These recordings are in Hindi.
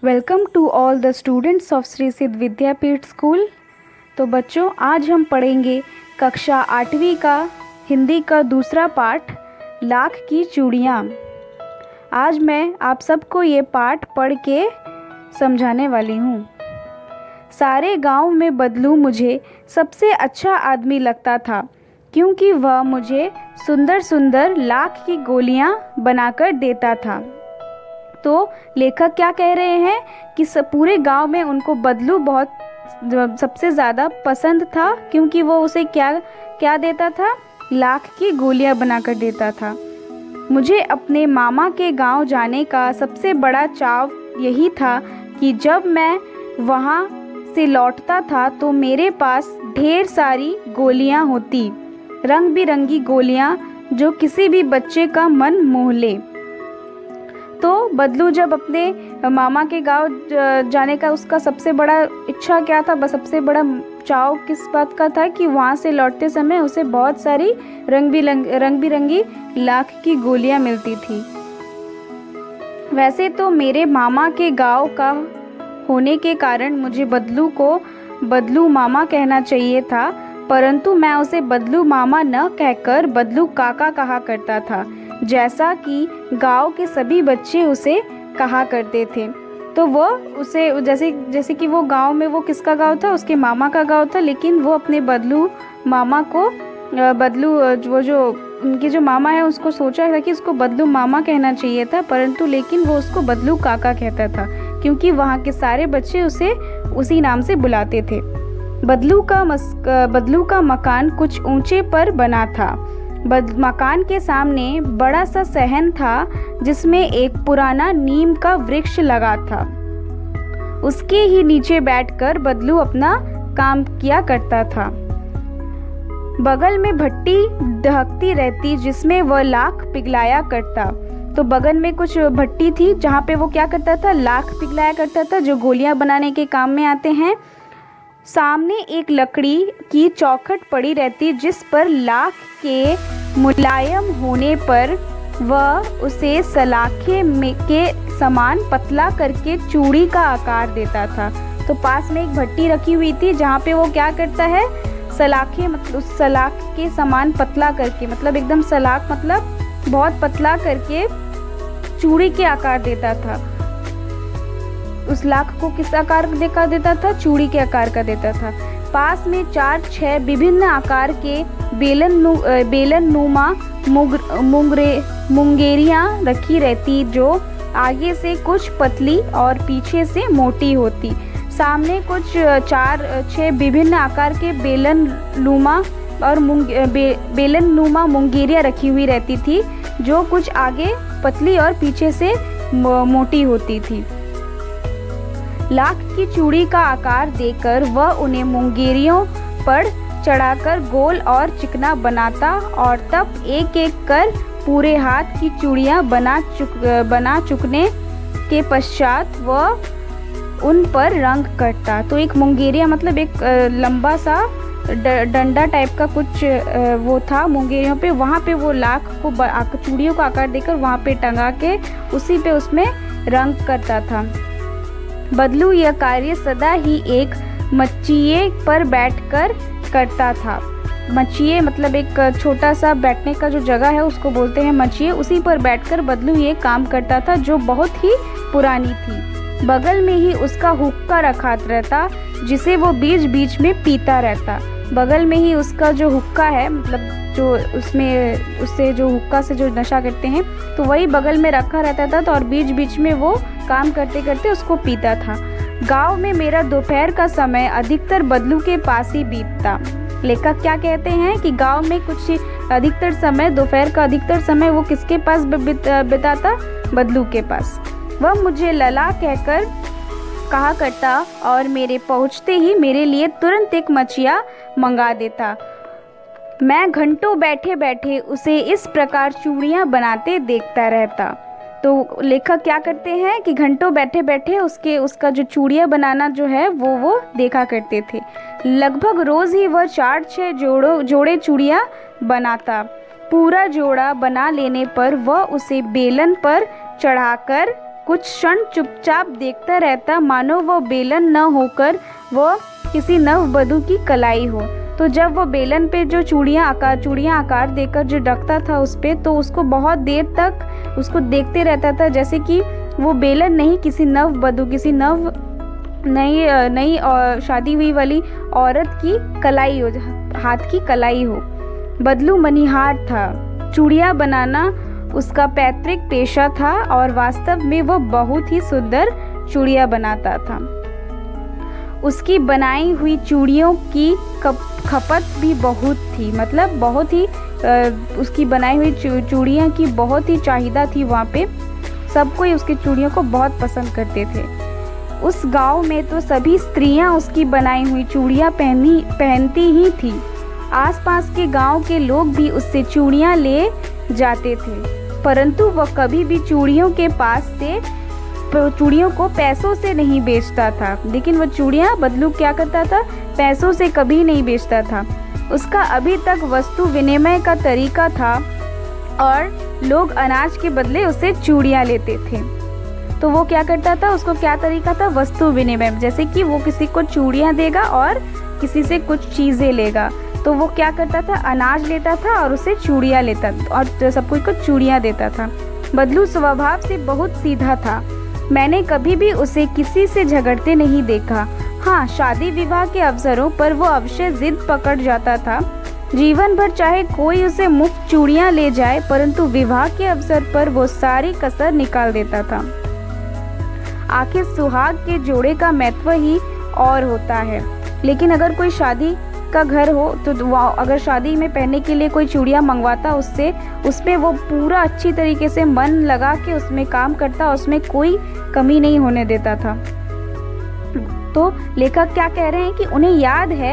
Welcome to all the students of Shri Siddh Vidyapeeth school. तो बच्चों, आज हम पढ़ेंगे कक्षा 8वीं का हिंदी का दूसरा पाठ लाख की चूड़ियाँ। आज मैं आप सबको ये पाठ पढ़ के समझाने वाली हूँ। सारे गांव में बदलू मुझे सबसे अच्छा आदमी लगता था, क्योंकि वह मुझे सुंदर सुंदर लाख की गोलियाँ बनाकर देता था। तो लेखक क्या कह रहे हैं कि पूरे गांव में उनको बदलू बहुत सबसे ज़्यादा पसंद था, क्योंकि वो उसे क्या क्या देता था, लाख की गोलियां बनाकर देता था। मुझे अपने मामा के गांव जाने का सबसे बड़ा चाव यही था कि जब मैं वहां से लौटता था तो मेरे पास ढेर सारी गोलियां होती, रंग बिरंगी गोलियां जो किसी भी बच्चे का मन मोह ले। तो बदलू जब अपने मामा के गांव जाने का उसका सबसे बड़ा इच्छा क्या था, बस सबसे बड़ा चाव किस बात का था कि वहाँ से लौटते समय उसे बहुत सारी रंग बिरंगी लाख की गोलियाँ मिलती थी। वैसे तो मेरे मामा के गांव का होने के कारण मुझे बदलू को बदलू मामा कहना चाहिए था, परंतु मैं उसे बदलू मामा न कहकर बदलू काका कहा करता था, जैसा कि गांव के सभी बच्चे उसे कहा करते थे। तो वो उसे जैसे कि वो गांव में वो किसका गांव था, उसके मामा का गांव था, लेकिन वो अपने बदलू मामा को वो जो उनके जो मामा है उसको सोचा था कि उसको बदलू मामा कहना चाहिए था, परंतु लेकिन वो उसको बदलू काका कहता था, क्योंकि वहाँ के सारे बच्चे उसे उसी नाम से बुलाते थे। बदलू का मकान कुछ ऊंचे पर बना था। मकान के सामने बड़ा सा सहन था, जिसमें एक पुराना नीम का वृक्ष लगा था। उसके ही नीचे बैठकर बदलू अपना काम किया करता था। बगल में भट्टी दहकती रहती, जिसमें वह लाख पिघलाया करता। तो बगल में कुछ भट्टी थी जहाँ पे वो क्या करता था, लाख पिघलाया करता था, जो गोलियां बनाने के काम में आते हैं। सामने एक लकड़ी की चौखट पड़ी रहती, जिस पर लाख के मुलायम होने पर वह उसे सलाखे के समान पतला करके चूड़ी का आकार देता था। तो पास में एक भट्टी रखी हुई थी जहाँ पे वो क्या करता है, सलाखे मतलब उस सलाख के समान पतला करके, मतलब एकदम सलाख मतलब बहुत पतला करके चूड़ी के आकार देता था। उस लाख को किस आकार का देता था, चूड़ी के आकार का देता था। पास में 4-6 विभिन्न आकार के बेलन नुमा मुंगेरियाँ रखी रहती, जो आगे से कुछ पतली और पीछे से मोटी होती। सामने कुछ 4-6 विभिन्न आकार के बेलन नुमा मुंगेरियाँ रखी हुई रहती थी, जो कुछ आगे पतली और पीछे से मोटी होती थी। लाख की चूड़ी का आकार देकर वह उन्हें मुंगेरियों पर चढ़ाकर गोल और चिकना बनाता, और तब एक एक कर पूरे हाथ की चूड़ियाँ बना चुकने के पश्चात वह उन पर रंग करता। तो एक मुंगेरिया मतलब एक लंबा सा डंडा टाइप का कुछ वो था मुंगेरियों पे, वहाँ पे वो लाख को चूड़ियों का आकार देकर वहाँ पे टंगा के उसी पे उसमें रंग करता था। बदलू यह कार्य सदा ही एक मचिए पर बैठकर करता था। मचिए मतलब एक छोटा सा बैठने का जो जगह है उसको बोलते हैं मचिए। उसी पर बैठकर बदलू ये काम करता था, जो बहुत ही पुरानी थी। बगल में ही उसका हुक्का रखा रहता, जिसे वो बीच बीच में पीता रहता। बगल में ही उसका जो हुक्का है, मतलब जो उससे जो हुक्का से जो नशा करते हैं, तो वही बगल में रखा रहता था। तो और बीच बीच में वो काम करते करते उसको पीता था। गांव में मेरा दोपहर का समय अधिकतर बदलू के पास ही बीतता। लेखक क्या कहते हैं कि गांव में कुछ अधिकतर समय, दोपहर का अधिकतर समय वो किसके पास बिताता, बदलू के पास। वह मुझे लला कहकर कहा करता और मेरे पहुंचते ही मेरे लिए तुरंत एक मचिया मंगा देता। मैं घंटों बैठे बैठे उसे इस प्रकार चूड़ियाँ बनाते देखता रहता। तो लेखक क्या करते हैं कि घंटों बैठे बैठे उसका जो चूड़ियाँ बनाना जो है वो देखा करते थे। लगभग रोज़ ही वह 4-6 जोड़े चूड़ियाँ बनाता। पूरा जोड़ा बना लेने पर वह उसे बेलन पर चढ़ाकर कुछ क्षण चुपचाप देखता रहता, मानो वह बेलन न होकर वह किसी नववधू की कलाई हो। तो जब वो बेलन पे जो चूड़ियाँ आकार देकर जो रखता था उस पे, तो उसको बहुत देर तक उसको देखते रहता था, जैसे कि वो बेलन नहीं, किसी नववधू, किसी नई शादी हुई वाली औरत की कलाई हो, हाथ की कलाई हो। बदलू मनिहार था। चूड़ियाँ बनाना उसका पैतृक पेशा था और वास्तव में वह बहुत ही सुंदर चूड़ियाँ बनाता था। उसकी बनाई हुई चूड़ियों की खपत भी बहुत थी, मतलब बहुत ही उसकी बनाई हुई चूड़ियाँ की बहुत ही चाहिदा थी वहाँ पे। सब कोई उसकी चूड़ियों को बहुत पसंद करते थे। उस गांव में तो सभी स्त्रियां उसकी बनाई हुई चूड़ियाँ पहनती ही थी। आसपास के गांव के लोग भी उससे चूड़ियाँ ले जाते थे, परंतु वह कभी भी चूड़ियों को पैसों से नहीं बेचता था। लेकिन वह चूड़ियाँ बदलू क्या करता था, पैसों से कभी नहीं बेचता था। उसका अभी तक वस्तु विनिमय का तरीका था और लोग अनाज के बदले उससे चूड़ियाँ लेते थे। तो वो क्या करता था, उसको क्या तरीका था, वस्तु विनिमय, जैसे कि वो किसी को चूड़ियाँ देगा और किसी से कुछ चीज़ें लेगा। तो वो क्या करता था, अनाज लेता था और उसे चूड़ियाँ लेता और सब कोई को चूड़ियाँ देता था। बदलू स्वभाव से बहुत सीधा था। मैंने कभी भी उसे किसी से झगड़ते नहीं देखा। हाँ, शादी विवाह के अवसरों पर वो अवश्य जिद पकड़ जाता था। जीवन भर चाहे कोई उसे मुफ्त चूड़ियाँ ले जाए, परंतु विवाह के अवसर पर वो सारी कसर निकाल देता था। आखिर सुहाग के जोड़े का महत्व ही और होता है। लेकिन अगर कोई शादी का घर हो तो अगर शादी में पहनने के लिए कोई चूड़ियाँ मंगवाता उससे, उसमें वो पूरा अच्छी तरीके से मन लगा के उसमें काम करता, उसमें कोई कमी नहीं होने देता था। तो लेखक क्या कह रहे हैं कि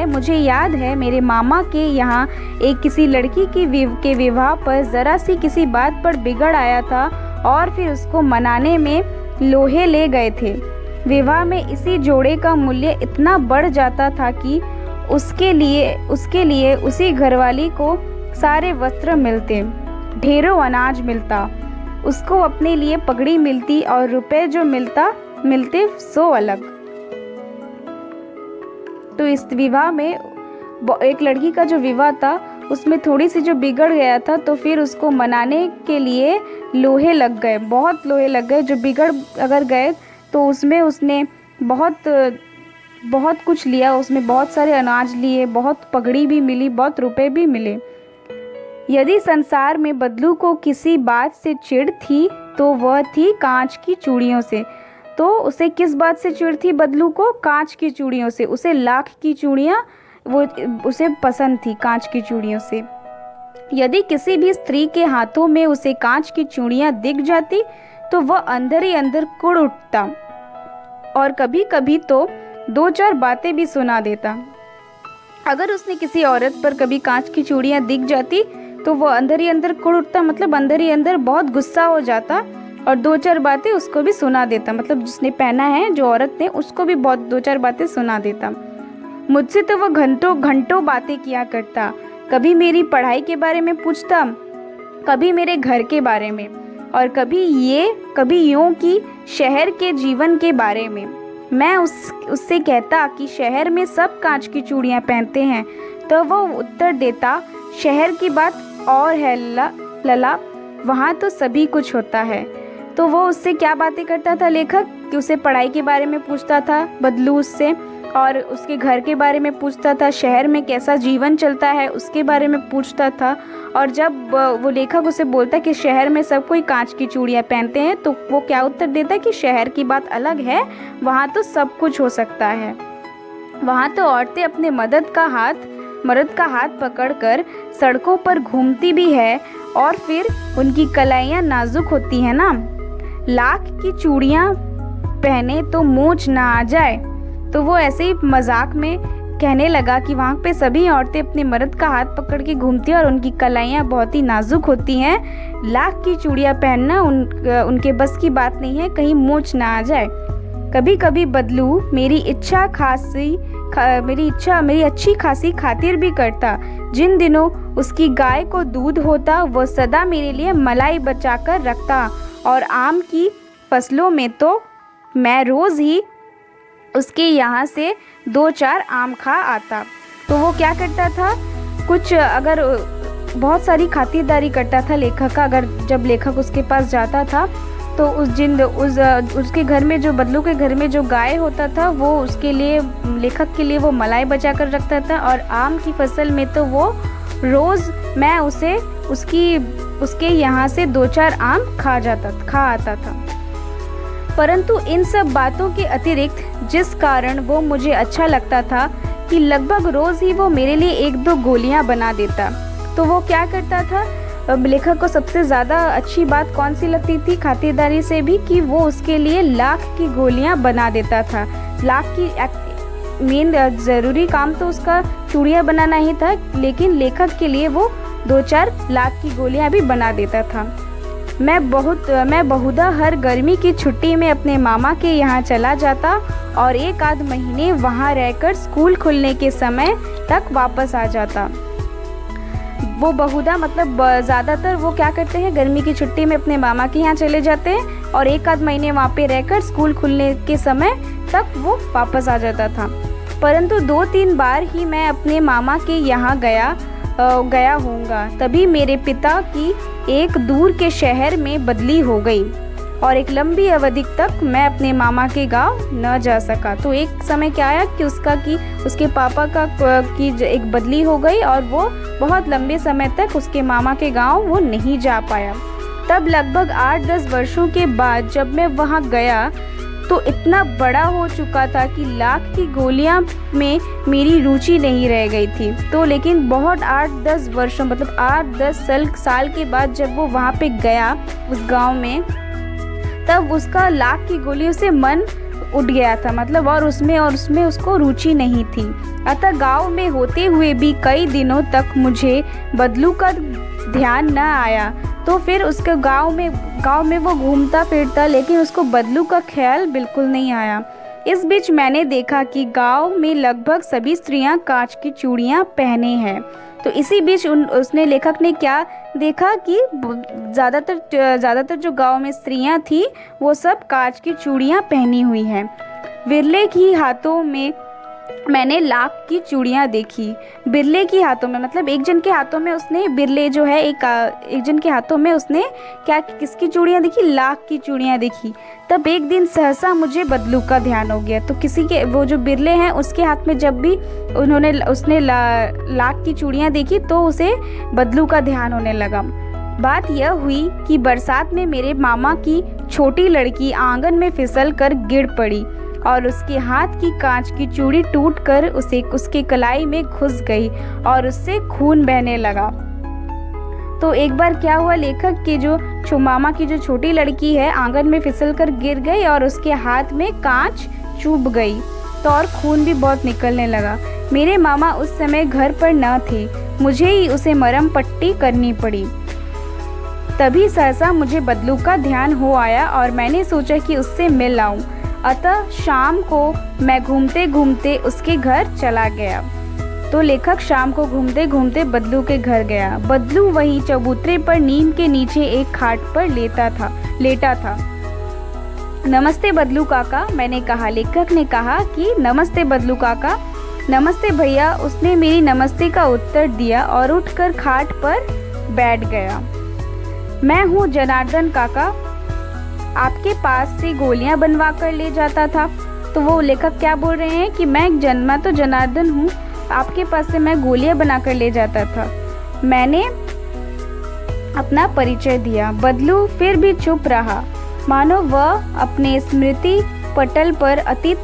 मुझे याद है मेरे मामा के यहाँ एक किसी लड़की के विवाह पर ज़रा सी किसी बात पर बिगड़ आया था और फिर उसको मनाने में लोहे ले गए थे। विवाह में इसी जोड़े का मूल्य इतना बढ़ जाता था कि उसके लिए उसी घरवाली को सारे वस्त्र मिलते, ढेरों अनाज मिलता, उसको अपने लिए पगड़ी मिलती और रुपए जो मिलते सो अलग। तो इस विवाह में एक लड़की का जो विवाह था उसमें थोड़ी सी जो बिगड़ गया था, तो फिर उसको मनाने के लिए लोहे लग गए, बहुत लोहे लग गए। जो बिगड़ अगर गए तो उसमें उसने बहुत कुछ लिया, उसमें बहुत सारे अनाज लिए, बहुत पगड़ी भी मिली, बहुत रुपए भी मिले। यदि संसार में बदलू को किसी बात से चिढ़ थी तो वह थी कांच की चूड़ियों से। तो उसे किस बात से चिढ़ थी बदलू को? कांच की चूड़ियों से। उसे लाख की चूड़ियाँ वो उसे पसंद थी, कांच की चूड़ियों से। यदि किसी भी स्त्री के हाथों में उसे कांच की चूड़ियाँ दिख जाती तो वह अंदर ही अंदर कुढ़ उठता और कभी कभी तो 2-4 बातें भी सुना देता। अगर उसने किसी औरत पर कभी कांच की चूड़ियाँ दिख जाती तो वो अंदर ही अंदर कुढ़ उठता, मतलब अंदर ही अंदर बहुत गुस्सा हो जाता और 2-4 बातें उसको भी सुना देता, मतलब जिसने पहना है, जो औरत ने, उसको भी बहुत 2-4 बातें सुना देता। मुझसे तो वह घंटों बातें किया करता। कभी मेरी पढ़ाई के बारे में पूछता, कभी मेरे घर के बारे में और कभी यूं कि शहर के जीवन के बारे में। मैं उससे कहता कि शहर में सब कांच की चूड़ियाँ पहनते हैं, तो वह उत्तर देता, शहर की बात और है लला, वहाँ तो सभी कुछ होता है। तो वो उससे क्या बातें करता था लेखक, कि उसे पढ़ाई के बारे में पूछता था बदलू उससे, और उसके घर के बारे में पूछता था, शहर में कैसा जीवन चलता है उसके बारे में पूछता था। और जब वो लेखक उसे बोलता कि शहर में सब कोई कांच की चूड़ियाँ पहनते हैं, तो वो क्या उत्तर देता कि शहर की बात अलग है, वहाँ तो सब कुछ हो सकता है। वहाँ तो औरतें अपने मर्द का हाथ पकड़कर सड़कों पर घूमती भी है और फिर उनकी कलाइयाँ नाजुक होती हैं ना। लाख की चूड़ियाँ पहने तो मोच ना आ जाए। तो वो ऐसे ही मजाक में कहने लगा कि वहाँ पे सभी औरतें अपने मर्द का हाथ पकड़ के घूमती हैं और उनकी कलाइयाँ बहुत ही नाजुक होती हैं। लाख की चूड़ियाँ पहनना उनके बस की बात नहीं है, कहीं मोच ना आ जाए। कभी कभी बदलू मेरी अच्छी खासी खातिर भी करता। जिन दिनों उसकी गाय को दूध होता वो सदा मेरे लिए मलाई बचाकर रखता और आम की फसलों में तो मैं रोज़ ही उसके यहाँ से 2-4 आम खा आता। तो वो क्या करता था, कुछ अगर बहुत सारी खातिरदारी करता था लेखक का। अगर जब लेखक उसके पास जाता था तो उसके घर में जो बदलू के घर में जो गाय होता था वो उसके लिए, लेखक के लिए वो मलाई बचा कर रखता था। और आम की फसल में तो वो रोज़ मैं उसके यहाँ से 2-4 आम खा आता था। परंतु इन सब बातों के अतिरिक्त जिस कारण वो मुझे अच्छा लगता था कि लगभग रोज़ ही वो मेरे लिए 1-2 गोलियां बना देता। तो वो क्या करता था, लेखक को सबसे ज़्यादा अच्छी बात कौन सी लगती थी खातिरदारी से भी, कि वो उसके लिए लाख की गोलियां बना देता था। लाख की मेन ज़रूरी काम तो उसका चूड़ियाँ बनाना ही था, लेकिन लेखक के लिए वो 2-4 लाख की गोलियां भी बना देता था। मैं बहुधा हर गर्मी की छुट्टी में अपने मामा के यहाँ चला जाता और 1-आध महीने वहाँ रहकर स्कूल खुलने के समय तक वापस आ जाता। वो बहुधा मतलब ज़्यादातर वो क्या करते हैं, गर्मी की छुट्टी में अपने मामा के यहाँ चले जाते हैं और 1-आध महीने वहाँ पे रहकर स्कूल खुलने के समय तक वो वापस आ जाता था। परंतु 2-3 बार ही मैं अपने मामा के यहाँ गया होऊंगा, तभी मेरे पिता की एक दूर के शहर में बदली हो गई और एक लंबी अवधि तक मैं अपने मामा के गांव न जा सका। तो एक समय क्या आया कि उसके पापा की एक बदली हो गई और वो बहुत लंबे समय तक उसके मामा के गांव वो नहीं जा पाया। तब लगभग 8-10 वर्षों के बाद जब मैं वहां गया तो इतना बड़ा हो चुका था कि लाख की गोलियां में मेरी रुचि नहीं रह गई थी। तो लेकिन बहुत 8-10 वर्षों मतलब 8-10 साल के बाद जब वो वहाँ पे गया उस गांव में, तब उसका लाख की गोलियों से मन उठ गया था, मतलब और उसमें उसको रुचि नहीं थी। अतः गांव में होते हुए भी कई दिनों तक मुझे बदलू का ध्यान न आया। तो फिर उसके गांव में वो घूमता फिरता, लेकिन उसको बदलू का ख्याल बिल्कुल नहीं आया। इस बीच मैंने देखा कि गांव में लगभग सभी स्त्रियां कांच की चूड़ियां पहने हैं। तो इसी बीच उसने लेखक ने क्या देखा कि ज़्यादातर जो गांव में स्त्रियां थी वो सब कांच की चूड़ियां पहनी हुई हैं। बिरले की हाथों में मैंने लाख की चूड़ियाँ देखी। बिरले की हाथों में मतलब एक जन के हाथों में उसने, बिरले जो है एक जन के हाथों में उसने किसकी चूड़ियाँ देखी, लाख की चूड़ियाँ देखी। तब एक दिन सहसा मुझे बदलू का ध्यान हो गया। तो किसी के, वो जो बिरले हैं उसके हाथ में जब भी उसने लाख की चूड़ियाँ देखी तो उसे बदलू का ध्यान होने लगा। बात यह हुई कि बरसात में मेरे मामा की छोटी लड़की आंगन में फिसल कर गिर पड़ी और उसके हाथ की कांच की चूड़ी टूटकर उसके कलाई में घुस गई और उससे खून बहने लगा। तो एक बार क्या हुआ, लेखक के जो मामा की जो छोटी लड़की है आंगन में फिसलकर गिर गई और उसके हाथ में कांच चुभ गई तो और खून भी बहुत निकलने लगा। मेरे मामा उस समय घर पर न थे, मुझे ही उसे मरहम पट्टी करनी पड़ी। तभी सहसा मुझे बदलू का ध्यान हो आया और मैंने सोचा कि उससे मिल आऊं। अतः शाम को मैं घूमते घूमते उसके घर चला गया। तो लेखक शाम को घूमते घूमते बदलू के घर गया। बदलू वही चबूतरे पर नीम के नीचे एक खाट पर लेटा था। नमस्ते बदलू काका, मैंने कहा। लेखक ने कहा कि नमस्ते बदलू काका। नमस्ते भैया, उसने मेरी नमस्ते का उत्तर दिया और उठकर खाट पर बैठ गया। मैं हूँ जनार्दन काका, आपके पास से गोलियां बनवा कर ले जाता था। तो वो लेखक क्या बोल रहे हैं कि मैं तो जनार्दन हूँ, आपके पास से मैं गोलियां बना कर ले जाता था। मैंने अपना परिचय दिया। बदलू फिर भी चुप रहा, मानो वह अपने स्मृति पटल पर अतीत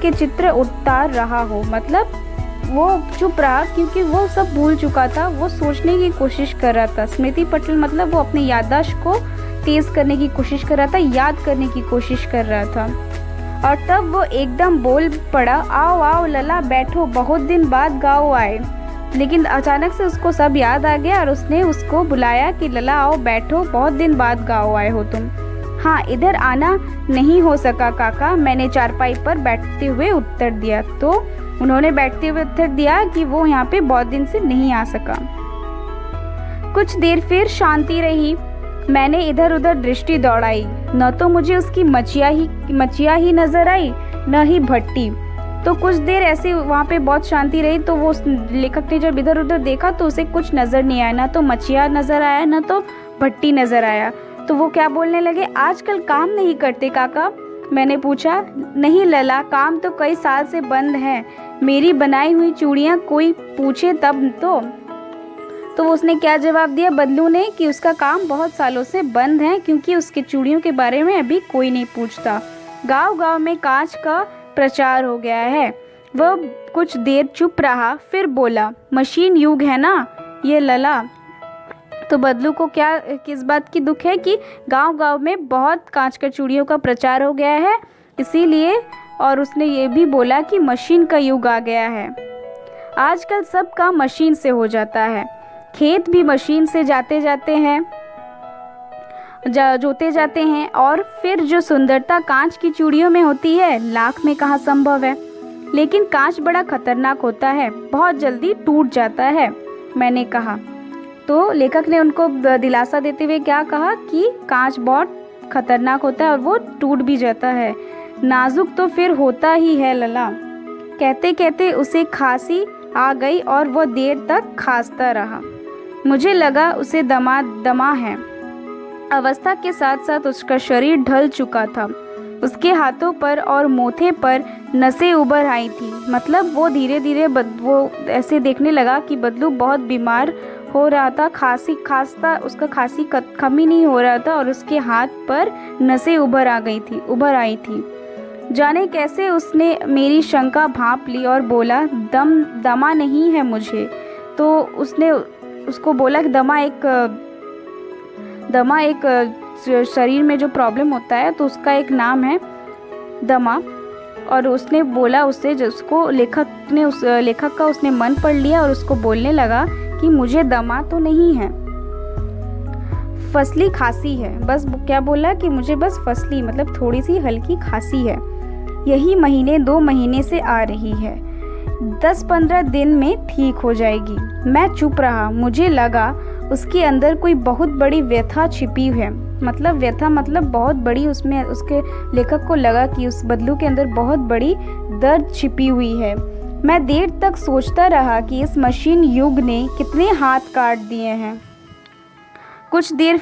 के चित्र उतार रहा हो। मतलब वो चुप रहा क्योंकि वो सब भूल चुका था, वो सोचने की कोशिश कर रहा था। स्मृति पटल मतलब वो अपनी याददाश्त को तेज करने की कोशिश कर रहा था, याद करने की कोशिश कर रहा था। और तब वो एकदम बोल पड़ा, आओ आओ लला बैठो, बहुत दिन बाद गाँव आए। लेकिन अचानक से उसको सब याद आ गया और उसने उसको बुलाया कि लला आओ बैठो, बहुत दिन बाद गाँव आए हो तुम। हाँ, इधर आना नहीं हो सका काका, मैंने चारपाई पर बैठते हुए उत्तर दिया। तो उन्होंने बैठते हुए उत्तर दिया कि वो यहाँ पे बहुत दिन से नहीं आ सका। कुछ देर फिर शांति रही। मैंने इधर उधर दृष्टि दौड़ाई, न तो मुझे उसकी मचिया ही नजर आई, न ही भट्टी। तो कुछ देर ऐसे वहाँ पे बहुत शांति रही। तो वो लेखक ने जब इधर उधर देखा तो उसे कुछ नज़र नहीं आया, ना तो मचिया नज़र आया, ना तो भट्टी नज़र आया। तो वो क्या बोलने लगे, आजकल काम नहीं करते काका? मैंने पूछा। नहीं लला, काम तो कई साल से बंद है। मेरी बनाई हुई चूड़ियाँ कोई पूछे तब तो उसने क्या जवाब दिया बदलू ने, कि उसका काम बहुत सालों से बंद है क्योंकि उसके चूड़ियों के बारे में अभी कोई नहीं पूछता। गांव गांव में कांच का प्रचार हो गया है। वह कुछ देर चुप रहा, फिर बोला, मशीन युग है ना ये लला। तो बदलू को क्या किस बात की दुख है कि गांव गांव में बहुत कांच का चूड़ियों का प्रचार हो गया है, इसीलिए। और उसने ये भी बोला कि मशीन का युग आ गया है। आजकल सब काम मशीन से हो जाता है। खेत भी मशीन से जोते जाते हैं और फिर जो सुंदरता कांच की चूड़ियों में होती है, लाख में कहाँ संभव है। लेकिन कांच बड़ा खतरनाक होता है, बहुत जल्दी टूट जाता है, मैंने कहा। तो लेखक ने उनको दिलासा देते हुए क्या कहा कि कांच बहुत खतरनाक होता है और वो टूट भी जाता है, नाजुक तो फिर होता ही है लला। कहते कहते उसे खांसी आ गई और वो देर तक खांसता रहा। मुझे लगा उसे दमा है। अवस्था के साथ साथ उसका शरीर ढल चुका था। उसके हाथों पर और मोथे पर नसें उभर आई थी। मतलब वो धीरे धीरे वो ऐसे देखने लगा कि बदलू बहुत बीमार हो रहा था, खांसता उसका खांसी कम ही नहीं हो रहा था और उसके हाथ पर नसें उभर आई थी। जाने कैसे उसने मेरी शंका भांप ली और बोला, दमा नहीं है मुझे। तो उसने उसको बोला कि दमा एक शरीर में जो प्रॉब्लम होता है तो उसका एक नाम है दमा। और उसने बोला उससे, जिसको लेखक का उसने मन पढ़ लिया और उसको बोलने लगा कि मुझे दमा तो नहीं है, फसली खांसी है। बस क्या बोला कि मुझे बस फसली मतलब थोड़ी सी हल्की खांसी है, यही 2 महीने से आ रही है, 10-15 दिन में ठीक हो जाएगी। मैं चुप रहा। मुझे लगा उसके अंदर कोई बहुत बड़ी व्यथा छिपी है। मतलब व्यथा मतलब बहुत बड़ी, उसमें उसके लेखक को लगा कि उस बदलू के अंदर बहुत बड़ी दर्द छिपी हुई है। मैं देर तक सोचता रहा कि इस मशीन युग ने कितने हाथ काट दिए हैं। कुछ देर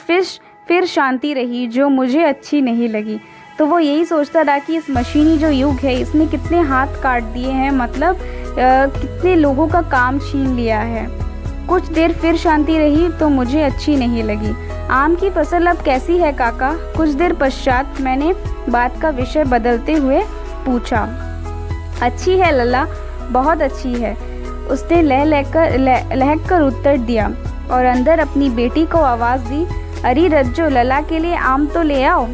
फिर शांति रही जो मुझे अच्छी नहीं लगी। तो वो यही सोचता रहा कि इस मशीनी जो युग है इसने कितने हाथ काट दिए हैं, मतलब कितने लोगों का काम छीन लिया है। कुछ देर फिर शांति रही तो मुझे अच्छी नहीं लगी। आम की फसल अब कैसी है काका? कुछ देर पश्चात मैंने बात का विषय बदलते हुए पूछा। अच्छी है लला, बहुत अच्छी है, उसने लहक कर उत्तर दिया और अंदर अपनी बेटी को आवाज़ दी, अरे रज्जो, लला के लिए आम तो ले आओ।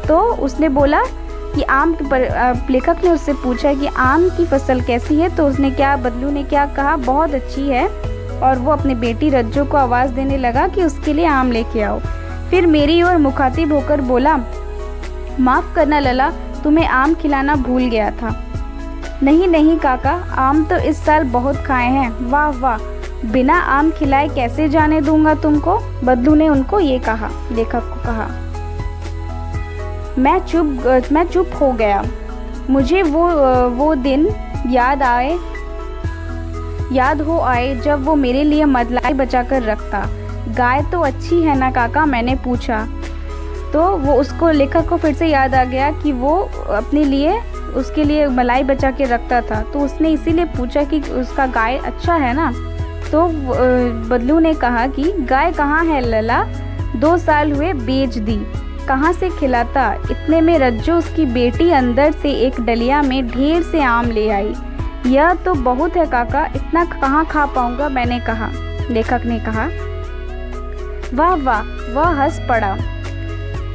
तो उसने बोला कि लेखक ने उससे पूछा कि आम की फसल कैसी है। तो बदलू ने क्या कहा, बहुत अच्छी है। और वो अपनी बेटी रज्जो को आवाज़ देने लगा कि उसके लिए आम लेके आओ। फिर मेरी ओर मुखातिब होकर बोला, माफ़ करना लला, तुम्हें आम खिलाना भूल गया था। नहीं काका, आम तो इस साल बहुत खाए हैं। वाह वाह, बिना आम खिलाए कैसे जाने दूंगा तुमको, बदलू ने उनको ये कहा, लेखक को कहा। मैं चुप हो गया। मुझे वो दिन याद हो आए जब वो मेरे लिए मलाई बचा कर रखता। गाय तो अच्छी है ना काका, मैंने पूछा। तो वो उसको लेखक को फिर से याद आ गया कि वो उसके लिए मलाई बचा के रखता था। तो उसने इसीलिए पूछा कि उसका गाय अच्छा है ना। तो बदलू ने कहा कि गाय कहाँ है लला, 2 साल हुए बेच दी, कहाँ से खिलाता। इतने में रज्जो उसकी बेटी अंदर से एक डलिया में ढेर से आम ले आई। यह तो बहुत है काका, इतना कहाँ खा पाऊंगा, मैंने कहा। लेखक ने कहा, वाह वाह, वह हंस पड़ा।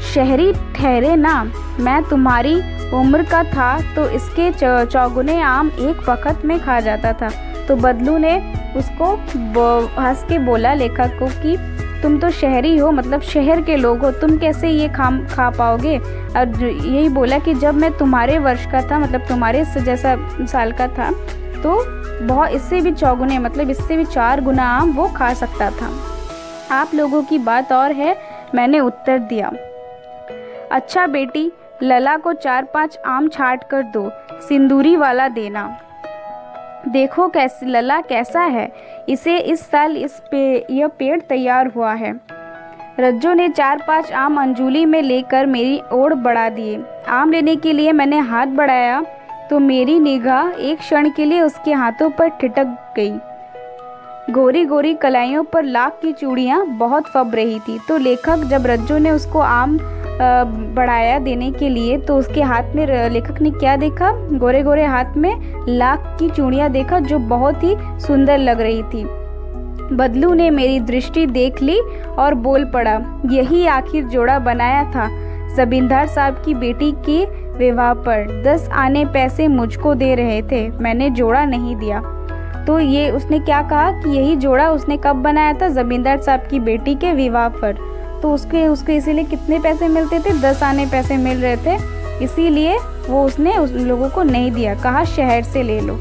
शहरी ठहरे ना, मैं तुम्हारी उम्र का था तो इसके चौगुने आम एक वक्त में खा जाता था। तो बदलू ने उसको हंस के बोला लेखक को कि तुम तो शहरी हो, मतलब शहर के लोग हो, तुम कैसे ये खा पाओगे। और यही बोला कि जब मैं तुम्हारे वर्ष का था, मतलब तुम्हारे जैसा साल का था, तो बहुत इससे भी चौगुने, मतलब इससे भी 4 गुना आम वो खा सकता था। आप लोगों की बात और है, मैंने उत्तर दिया, अच्छा बेटी, लला को 4-5 आम छाँट कर दो, सिंदूरी वाला देना। देखो कैसे लला कैसा है, इसे इस साल यह पेड़ तैयार हुआ है। रज्जो ने 4-5 आम अंजुली में लेकर मेरी ओर बढ़ा दिए। आम लेने के लिए मैंने हाथ बढ़ाया तो मेरी निगाह एक क्षण के लिए उसके हाथों पर ठिठक गई। गोरी गोरी कलाइयों पर लाख की चूड़ियाँ बहुत फब रही थी। तो लेखक जब रज्जो ने उसको आम बढ़ाया देने के लिए तो उसके हाथ में लेखक ने क्या देखा, गोरे गोरे हाथ में लाख की चूड़ियाँ देखा जो बहुत ही सुंदर लग रही थी। बदलू ने मेरी दृष्टि देख ली और बोल पड़ा, यही आखिर जोड़ा बनाया था जमींदार साहब की बेटी के विवाह पर। 10 आने पैसे मुझको दे रहे थे, मैंने जोड़ा नहीं दिया। तो ये उसने क्या कहा कि यही जोड़ा उसने कब बनाया था, जमींदार साहब की बेटी के विवाह पर। तो उसके इसीलिए कितने पैसे मिलते थे, 10 आने पैसे मिल रहे थे, इसीलिए वो उसने उस लोगों को नहीं दिया, कहा शहर से ले लो।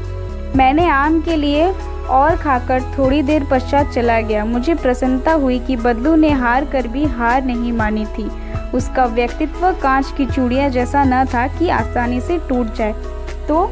मैंने आम के लिए और खाकर थोड़ी देर पश्चात चला गया। मुझे प्रसन्नता हुई कि बदलू ने हार कर भी हार नहीं मानी थी। उसका व्यक्तित्व कांच की चूड़ियाँ जैसा न था कि आसानी से टूट जाए। तो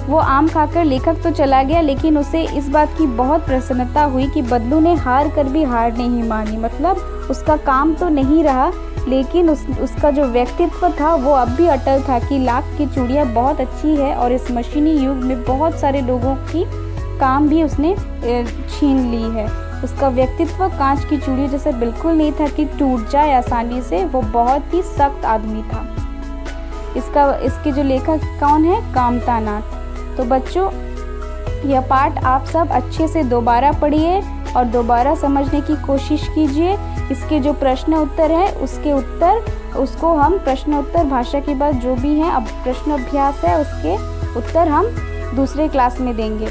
वो आम खाकर लेखक तो चला गया, लेकिन उसे इस बात की बहुत प्रसन्नता हुई कि बदलू ने हार कर भी हार नहीं मानी। मतलब उसका काम तो नहीं रहा, लेकिन उसका जो व्यक्तित्व था वो अब भी अटल था कि लाख की चूड़ियाँ बहुत अच्छी है और इस मशीनी युग में बहुत सारे लोगों की काम भी उसने छीन ली है। उसका व्यक्तित्व कांच की चूड़ी जैसे बिल्कुल नहीं था कि टूट जाए आसानी से, वो बहुत ही सख्त आदमी था। इसके जो लेखक कौन है, कामतानाथ। तो बच्चों, यह पाठ आप सब अच्छे से दोबारा पढ़िए और दोबारा समझने की कोशिश कीजिए। इसके जो प्रश्न उत्तर है उसको हम प्रश्न उत्तर भाषा की बात जो भी है, अब प्रश्न अभ्यास है, उसके उत्तर हम दूसरे क्लास में देंगे।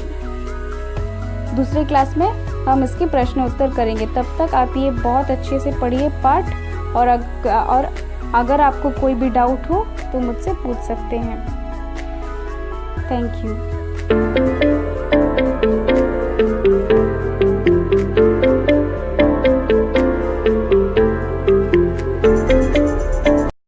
दूसरे क्लास में हम इसके प्रश्न उत्तर करेंगे। तब तक आप ये बहुत अच्छे से पढ़िए पाठ, और अगर आपको कोई भी डाउट हो तो मुझसे पूछ सकते हैं। Thank you.